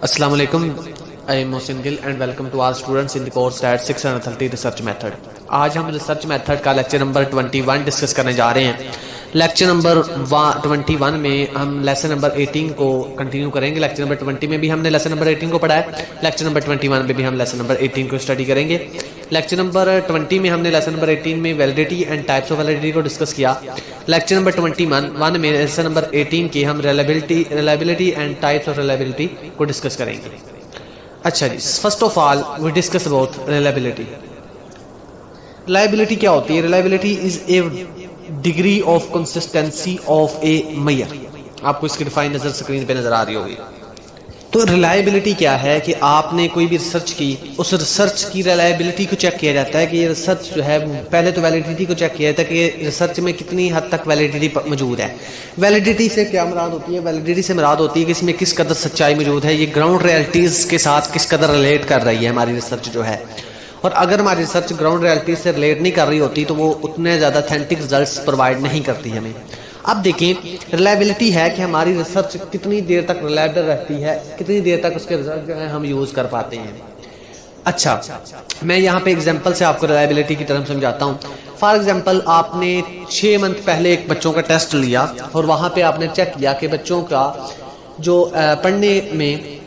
Assalamu alaikum. I am Mohsin Gill and welcome to all students in the course at 630 research method. आज हम research method का lecture number 21 discuss करने जा रहे हैं। Lecture number 21 में हम लेसन नंबर 18 को कंटिन्यू करेंगे। लेक्चर नंबर 20 में भी हमने लेसन नंबर 18 को पढ़ा है। लेक्चर नंबर 21 में भी हम लेसन नंबर 18 को स्टडी करेंगे। लेक्चर नंबर 20 में हमने लेसन नंबर 18 में validity and types of validity को डिस्कस किया। लेक्चर नंबर 21 में लेसन नंबर 18 की हम reliability and types of reliability को डिस्कस करेंगे। अच्छा जी, first of all we discuss about reliability. Reliability क्या होती है? Reliability is a degree of consistency of a measure. आपको इसकी डिफाइन नजर स्क्रीन पे नजर आ रही होगी। तो रिलायबिलिटी क्या है कि आपने कोई भी रिसर्च की, उस रिसर्च की रिलायबिलिटी को चेक किया जाता है कि ये रिसर्च जो है, पहले तो वैलिडिटी को चेक किया जाता है कि रिसर्च में कितनी हद तक वैलिडिटी मौजूद है। वैलिडिटी से क्या मुराद होती है? वैलिडिटी से मुराद होती है कि इसमें किस कदर सच्चाई मौजूद है, ये ग्राउंड रियलिटीज के साथ किस कदर रिलेट कर रही है हमारी रिसर्च जो है। और अगर हमारी रिसर्च ग्राउंड रियलिटीज से रिलेट नहीं कर रही होती तो वो उतने ज़्यादा ऑथेंटिक रिजल्ट्स प्रोवाइड नहीं करती हमें। अब देखें, रिलायबिलिटी है कि हमारी रिसर्च कितनी देर तक रिलायबल रहती है, कितनी देर तक उसके रिजल्ट जो है हम यूज़ कर पाते हैं। अच्छा, मैं यहाँ पे एग्जांपल से आपको रिलायबिलिटी की टर्म समझाता हूँ। फॉर एग्जांपल, आपने 6 मंथ पहले एक बच्चों का टेस्ट लिया और वहाँ पे आपने चेक किया कि बच्चों का जो पढ़ने में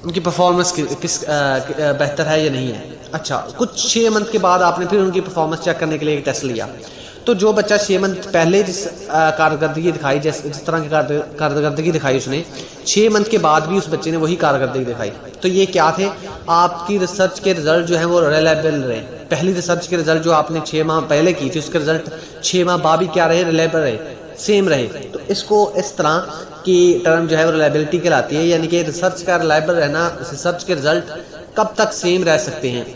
उनकी परफॉर्मेंस किस बेहतर है या नहीं है। अच्छा, कुछ 6 मंथ के बाद आपने फिर उनकी परफॉर्मेंस चेक करने के लिए एक टेस्ट लिया। तो जो बच्चा 6 मंथ पहले जिस कारकर्दगी दिखाई, जिस तरह की कारकर्दगी दिखाई उसने, 6 मंथ के बाद भी उस बच्चे ने वही कारकर्दगी दिखाई। तो ये क्या थे? आपकी रिसर्च के रिजल्ट जो है वो रिलायबल रहे। पहली रिसर्च के रिजल्ट जो आपने 6 माह पहले की थी, उसके रिजल्ट 6 माह बाद भी क्या रहे? रिलायबल रहे, सेम रहे। तो इसको इस तरह की टर्म जो है वो रिलायबिलिटी कहलाती है। यानी कि रिसर्च का रिलायबल रहना, रिसर्च के रिजल्ट कब तक सेम रह सकते हैं।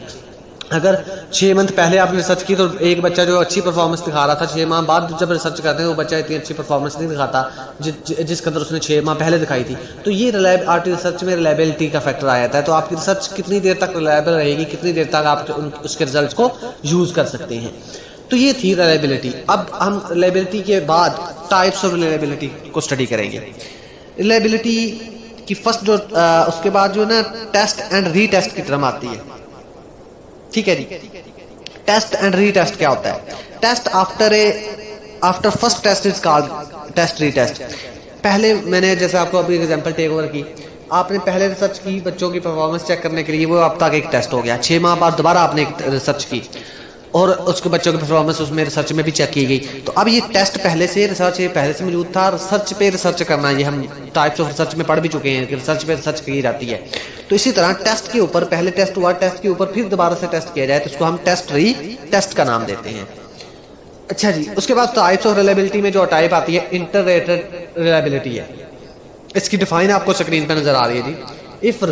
अगर 6 मंथ पहले आपने रिसर्च की तो एक बच्चा जो अच्छी परफॉर्मेंस दिखा रहा था, 6 माह बाद जब रिसर्च करते हैं वो बच्चा इतनी अच्छी परफॉर्मेंस नहीं दिखाता जिस कदर उसने 6 माह पहले दिखाई थी। तो ये रिसर्च में रिलायबिलिटी का फैक्टर आ जाता है। तो आपकी रिसर्च कितनी देर तक रिलायबल रहेगी, कितनी देर तक आप उसके रिजल्ट को यूज़ कर सकते हैं। तो ये थी रिलायबिलिटी। अब हम रिलायबिलिटी के बाद टाइप्स ऑफ रिलायबिलिटी को स्टडी करेंगे। रिलायबिलिटी की फर्स्ट जो उसके बाद जो ना टेस्ट एंड रीटेस्ट की टर्म आती है। ठीक है जी। टेस्ट एंड रीटेस्ट क्या होता है? Test after first test is called test retest. पहले मैंने जैसे आपको अभी एग्जांपल टेक ओवर की, आपने पहले रिसर्च की बच्चों की परफॉर्मेंस चेक करने के लिए, वो अब तक एक टेस्ट हो गया। 6 माह बाद दोबारा आपने एक रिसर्च की और उसके बच्चों की परफॉर्मेंस उसमें रिसर्च में भी चेक की गई। तो अब ये टेस्ट पहले से रिसर्च पहले से मौजूद था। रिसर्च पे रिसर्च करना, ये हम टाइप्स ऑफ रिसर्च में पढ़ भी चुके हैं कि रिसर्च पे रिसर्च की जाती है। तो इसी तरह टेस्ट के ऊपर, पहले टेस्ट हुआ, टेस्ट के ऊपर फिर दोबारा से टेस्ट किया जाए तो उसको हम टेस्ट री टेस्ट का नाम देते हैं। अच्छा जी, उसके बाद टाइप्स ऑफ रिलायबिलिटी में जो टाइप आती है इंटररेटेड रिलायबिलिटी है। इसकी डिफाइन आपको स्क्रीन पर नजर आ रही है जी। If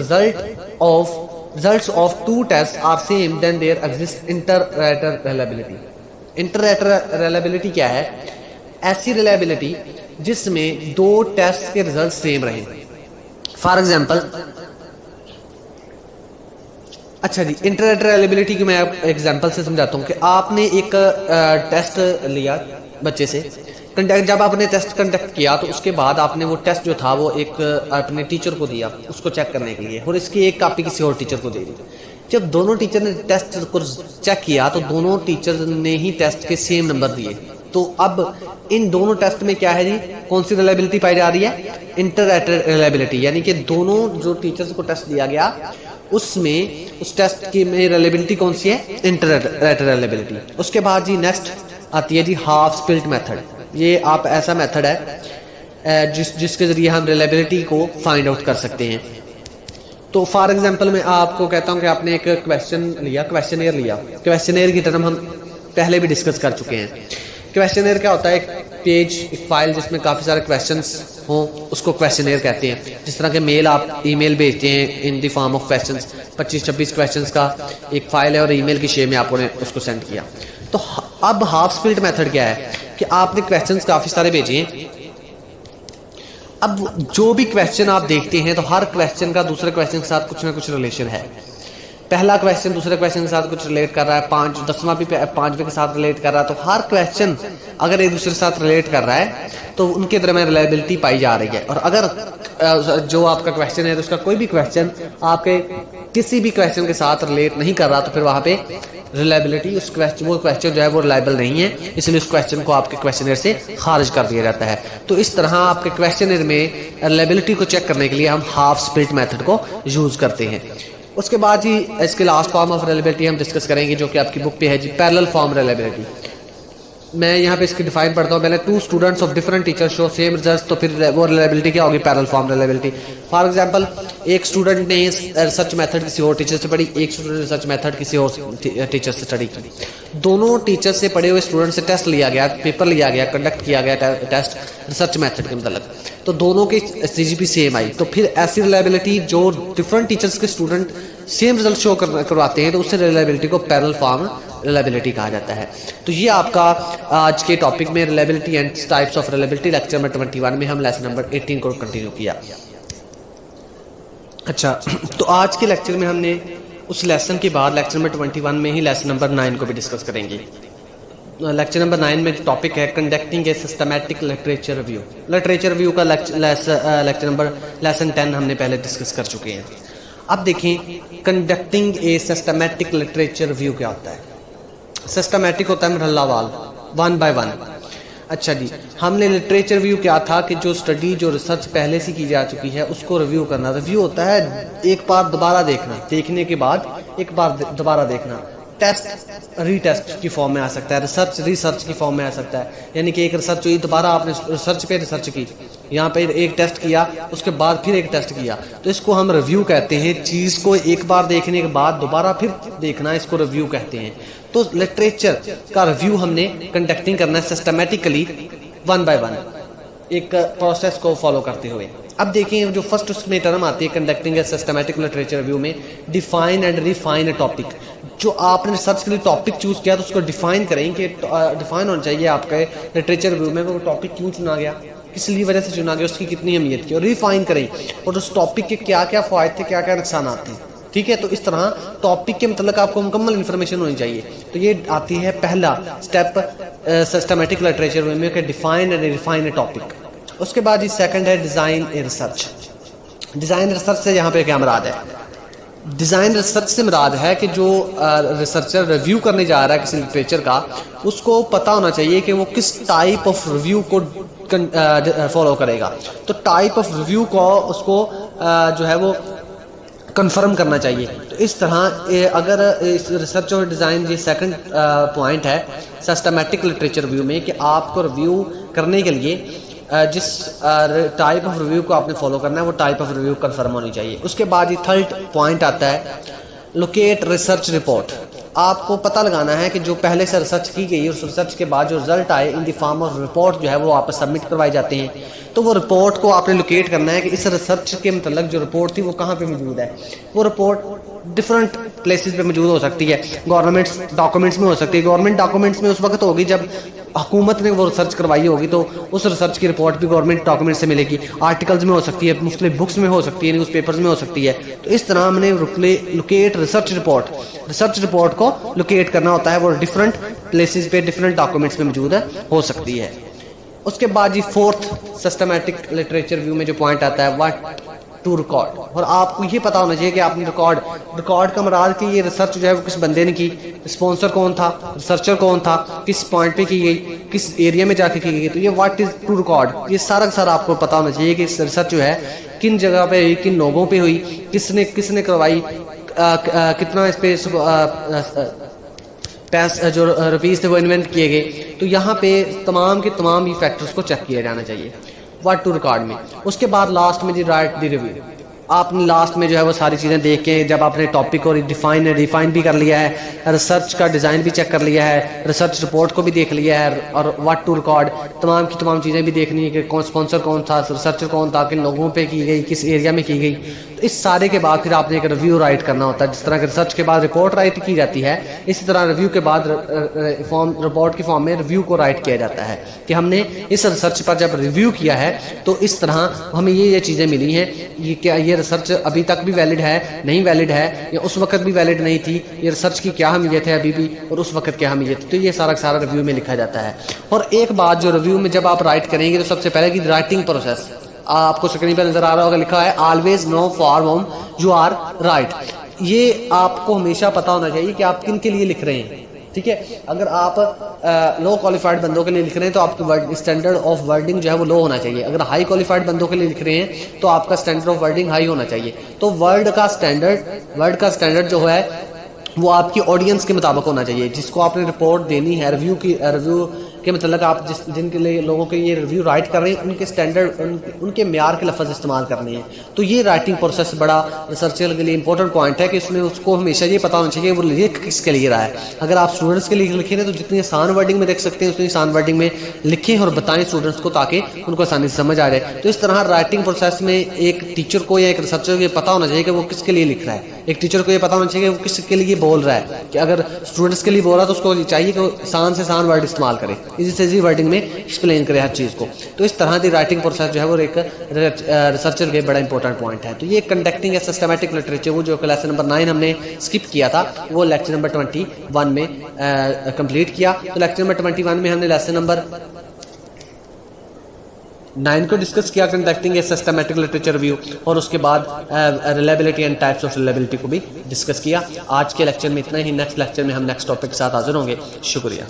results of 2 tests are same then there exists inter-rater reliability। inter-rater reliability क्या है? ऐसी reliability जिसमें 2 टेस्ट के रिजल्ट सेम रहे। फॉर एग्जांपल, अच्छा जी, इंटर-रेटर रिलायबिलिटी की मैं एग्जांपल से समझाता हूँ कि आपने एक टेस्ट लिया बच्चे से, जब आपने टेस्ट कंडक्ट किया तो उसके बाद आपने वो टेस्ट जो था वो एक अपने टीचर को दिया उसको चेक करने के लिए, और इसकी एक कॉपी किसी और टीचर को दे दी। जब दोनों टीचर ने टेस्ट को चेक किया तो दोनों टीचर ने ही टेस्ट के सेम नंबर दिए। तो अब इन दोनों टेस्ट में क्या है जी? कौन सी रिलायबिलिटी पाई जा रही है? Inter-rater reliability. यानी कि दोनों जो टीचर्स को टेस्ट दिया गया उसमें उस टेस्ट की में रिलायबिलिटी कौन सी है? Inter-rater reliability. उसके बाद जी नेक्स्ट आती है जी हाफ स्प्लिट मेथड। ये आप ऐसा मेथड है जिसके जरिए हम रिलायबिलिटी को फाइंड आउट कर सकते हैं। तो फॉर एग्जांपल मैं आपको कहता हूं कि आपने एक क्वेश्चनेयर लिया। क्वेश्चनेयर की टर्म हम पहले भी डिस्कस कर चुके हैं। क्वेश्चनेयर क्या होता है? एक पेज, एक फाइल जिसमें काफ़ी सारे क्वेश्चंस हों, उसको क्वेश्चनेयर कहते हैं। जिस तरह के मेल आप ईमेल भेजते हैं in the form of questions, 25-26 questions का एक फाइल है और ईमेल की शेप में आपने उसको सेंड किया। तो अब हाफ स्प्लिट मेथड क्या है कि आपने क्वेश्चंस काफ़ी सारे भेजे हैं। अब जो भी क्वेश्चन आप देखते हैं तो हर क्वेश्चन का दूसरे क्वेश्चन के साथ कुछ ना कुछ रिलेशन है। पहला क्वेश्चन दूसरे क्वेश्चन के साथ कुछ रिलेट कर रहा है, 10वां भी 5वें के साथ रिलेट कर रहा है। तो हर क्वेश्चन अगर एक दूसरे के साथ रिलेट कर रहा है तो उनके दरमियान रिलायबिलिटी पाई जा रही है। और अगर जो आपका क्वेश्चन है तो उसका कोई भी क्वेश्चन आपके किसी भी क्वेश्चन के साथ रिलेट नहीं कर रहा तो फिर वहाँ पे रिलायबिलिटी वो क्वेश्चन जो है वो रिलायबल नहीं है, इसलिए उस क्वेश्चन को आपके क्वेश्चनर से खारिज कर दिया जाता है। तो इस तरह आपके क्वेश्चनर में रिलायबिलिटी को चेक करने के लिए हम हाफ स्प्लिट मेथड को यूज करते हैं। उसके बाद ही इसके लास्ट फॉर्म ऑफ रिलायबिलिटी हम डिस्कस करेंगे जो कि आपकी बुक पे है जी, पैरेलल फॉर्म रिलायबिलिटी। मैं यहाँ पे इसकी डिफाइन पढ़ता हूँ। पहले 2 students of different teachers show same results, तो फिर वो रिलायबिलिटी क्या होगी, parallel form reliability. For example एक स्टूडेंट ने रिसर्च मेथड किसी और टीचर से पढ़ी, एक स्टूडेंट ने रिसर्च मेथड किसी और टीचर से स्टडी की। दोनों टीचर से पढ़े हुए स्टूडेंट से टेस्ट लिया गया, पेपर लिया गया, कंडक्ट किया गया टेस्ट रिसर्च मेथड के मतलब, तो दोनों की CGP सेम आई। तो फिर ऐसी रिलायबिलिटी जो डिफरेंट टीचर्स के स्टूडेंट सेम रिजल्ट शो करवाते हैं तो उससे रिलायबिलिटी को पैरेलल फॉर्म रिलायबिलिटी कहा जाता है। तो ये आपका आज के टॉपिक में reliability and types of reliability lecture number 21 में हम लेसन नंबर 18 को कंटिन्यू किया। अच्छा, तो आज के लेक्चर में हमने उस लेसन के बाद लेक्चर नंबर 21 में ही लेसन नंबर 9 को भी डिस्कस करेंगे। लेक्चर नंबर 9 में टॉपिक है conducting a systematic literature review. Literature review का लेक्चर नंबर लेसन 10 हमने पहले डिस्कस कर चुके हैं। अब देखें conducting a systematic literature review क्या होता है। सिस्टमैटिक होता है मरहलावार, 1 by 1। अच्छा जी, हमने लिटरेचर रिव्यू क्या था कि जो स्टडी जो रिसर्च पहले से की जा चुकी है उसको रिव्यू करना। रिव्यू होता है एक बार दोबारा देखना, देखने के बाद एक बार दोबारा देखना। टेस्ट रीटेस्ट की फॉर्म में आ सकता है, रिसर्च की फॉर्म में आ सकता है, यानी कि एक रिसर्च हुई, दोबारा आपने रिसर्च पे रिसर्च की, यहाँ पे एक टेस्ट किया, उसके बाद फिर एक टेस्ट किया, तो इसको हम रिव्यू कहते हैं। चीज़ को एक बार देखने के बाद दोबारा फिर देखना, इसको रिव्यू कहते हैं। तो लिटरेचर का रिव्यू हमने कंडक्टिंग करना है सिस्टमैटिकली 1 by 1 एक प्रोसेस को फॉलो करते हुए। अब देखें जो फर्स्ट उसमें टर्म आती है conducting a systematic literature review में, define and refine A topic. जो आपने रिसर्च के लिए टॉपिक चूज किया तो उसको डिफाइन करें कि डिफाइन होना चाहिए आपके लिटरेचर रिव्यू में वो टॉपिक क्यों चुना गया, किस लिए वजह से चुना गया, उसकी कितनी अहमियत की, और रिफाइन करें और उस टॉपिक के क्या क्या फ़ायदे थे, क्या क्या नुकसान आते हैं। ठीक है, तो इस तरह टॉपिक के मतलब आपको मुकम्मल इन्फॉर्मेशन होनी चाहिए। तो ये आती है पहला स्टेप सिस्टमैटिक लिटरेचर रिव्यू में, define and refine A topic. उसके बाद ये सेकंड है design a research. Design research से यहाँ पे क्या मुराद है? डिज़ाइन रिसर्च से मुराद है कि जो रिसर्चर रिव्यू करने जा रहा है किसी लिटरेचर का, उसको पता होना चाहिए कि वो किस टाइप ऑफ रिव्यू को फॉलो करेगा। तो टाइप ऑफ रिव्यू को उसको जो है वो कंफर्म करना चाहिए। तो इस तरह अगर इस रिसर्च और डिज़ाइन ये सेकंड पॉइंट है सिस्टमैटिक लिटरेचर रिव्यू में कि आपको रिव्यू करने के लिए जिस टाइप ऑफ रिव्यू को आपने फॉलो करना है वो टाइप ऑफ रिव्यू कंफर्म होनी चाहिए। उसके बाद ये थर्ड पॉइंट आता है लोकेट रिसर्च रिपोर्ट। आपको पता लगाना है कि जो पहले से रिसर्च की गई उस रिसर्च के बाद जो रिजल्ट आए in the form of report जो है वो आपस सबमिट करवाए जाते हैं। तो वो रिपोर्ट को आपने लोकेट करना है कि इस रिसर्च के मतलब जो रिपोर्ट थी वो कहाँ पे मौजूद है। वो रिपोर्ट डिफरेंट प्लेसेस पे मौजूद हो सकती है, गवर्नमेंट डॉक्यूमेंट्स में हो सकती है। गवर्नमेंट डॉक्यूमेंट्स में उस वक्त होगी जब हुकूमत ने वो रिसर्च करवाई होगी, तो उस रिसर्च की रिपोर्ट भी गवर्नमेंट डॉक्यूमेंट से मिलेगी। आर्टिकल्स में हो सकती है, मुख्तलिफ बुक्स में हो सकती है, न्यूज़ पेपर्स में हो सकती है। तो इस तरह हमने लोकेट रिसर्च रिपोर्ट को लोकेट करना होता है। वो डिफरेंट प्लेसेस पे डिफरेंट डॉक्यूमेंट्स में मौजूद हो सकती है। उसके बाद जी फोर्थ सिस्टमैटिक लिटरेचर रिव्यू में जो पॉइंट आता है व्हाट टू रिकॉर्ड। और आपको ये पता होना चाहिए कि आपने रिकॉर्ड का मराद कि ये रिसर्च जो है वो किस बंदे ने की, स्पॉन्सर कौन था, रिसर्चर कौन था, किस पॉइंट पे की गई, किस एरिया में जाके की गई। तो ये व्हाट इज टू रिकॉर्ड, ये सारा का सारा आपको पता होना चाहिए कि इस रिसर्च जो है किन जगह पे हुई, किन लोगों पे हुई, किसने करवाई, कितना इस पे पैसे जो रुपीज़ थे वो इन्वेंट किए गए। तो यहाँ पे तमाम के तमाम ये फैक्टर्स को चेक किया जाना चाहिए व्हाट टू रिकॉर्ड में। उसके बाद लास्ट में जी राइट द रिव्यू। आपने लास्ट में जो है वो सारी चीज़ें देख के जब आपने टॉपिक को रिफाइन भी कर लिया है, रिसर्च का डिज़ाइन भी चेक कर लिया है, रिसर्च रिपोर्ट को भी देख लिया है, और व्हाट टू रिकॉर्ड तमाम की तमाम चीज़ें भी देखनी है कि कौन स्पॉन्सर कौन था, रिसर्चर कौन था, किन लोगों पे की गई, किस एरिया में की गई। तो इस सारे के बाद फिर आपने एक रिव्यू राइट करना होता है। जिस तरह रिसर्च के बाद रिपोर्ट राइट की जाती है, इसी तरह रिव्यू के बाद रिपोर्ट की फॉर्म में रिव्यू को राइट किया जाता है कि हमने इस रिसर्च पर जब रिव्यू किया है तो इस तरह हमें ये चीज़ें मिली हैं। ये क्या ये रिसर्च अभी तक भी वैलिड है, नहीं वैलिड है, या उस वक्त भी वैलिड नहीं थी, ये रिसर्च की क्या अहमियत है अभी भी और उस वक्त क्या अहमियत थी। तो ये सारा सारा रिव्यू में लिखा जाता है। और एक बात जो रिव्यू में जब आप राइट करेंगे तो सबसे पहले की राइटिंग प्रोसेस, आपको स्क्रीन पर नजर आ रहा होगा, लिखा है always no for home you are right. ये आपको हमेशा पता होना चाहिए कि आप किन के लिए लिख रहे हैं, ठीक है। अगर आप लो क्वालिफाइड बंदों के लिए लिख रहे हैं तो आपकी स्टैंडर्ड ऑफ वर्डिंग जो है वो लो होना चाहिए। अगर हाई क्वालिफाइड बंदों के लिए लिख रहे हैं तो आपका स्टैंडर्ड ऑफ वर्डिंग हाई होना चाहिए। तो वर्ड का स्टैंडर्ड जो है वो आपकी ऑडियंस के मुताबिक होना चाहिए, जिसको आपने रिपोर्ट देनी है, रिव्यू के मतलब आप जिनके लिए लोगों के ये रिव्यू राइट कर रहे हैं उनके स्टैंडर्ड उनके म्यार के लफ्ज़ इस्तेमाल करने हैं। तो ये राइटिंग प्रोसेस बड़ा रिसर्चर के लिए इंपॉर्टेंट पॉइंट है कि उसमें उसको हमेशा ये पता होना चाहिए वो लिख किसके लिए रहा है। अगर आप स्टूडेंट्स के लिए लिखें तो जितनी आसान वर्डिंग में देख सकते हैं उतनी आसान वर्डिंग में लिखें और बताएं स्टूडेंट्स को, ताकि उनको आसानी से समझ आ जाए। तो इस तरह राइटिंग प्रोसेस में एक टीचर को या एक रिसर्चर को ये पता होना चाहिए कि वो किसके लिए लिख रहा है। एक टीचर को ये पता होना चाहिए कि वो किसके लिए बोल रहा है, कि अगर स्टूडेंट्स के लिए बोल रहा है तो उसको चाहिए कि वो आसान से आसान वर्ड इस्तेमाल करे, इजी से इजी वर्डिंग में एक्सप्लेन करे हर चीज़ को। तो इस तरह की राइटिंग प्रोसेस जो है वो एक रिसर्चर के बड़ा इंपॉर्टेंट पॉइंट है। तो ये कंडक्टिंग ए सिस्टमैटिक लिटरेचर, वो जो लेसन नंबर 9 हमने स्किप किया था वो लेक्चर नंबर 21 में कंप्लीट किया। तो लेक्चर नंबर 21 में हमने लेसन नंबर 9 को डिस्कस किया, conducting a systematic literature review, और उसके बाद reliability and types of reliability को भी डिस्कस किया। आज के लेक्चर में इतना ही। नेक्स्ट लेक्चर में हम नेक्स्ट टॉपिक के साथ हाजिर होंगे। शुक्रिया।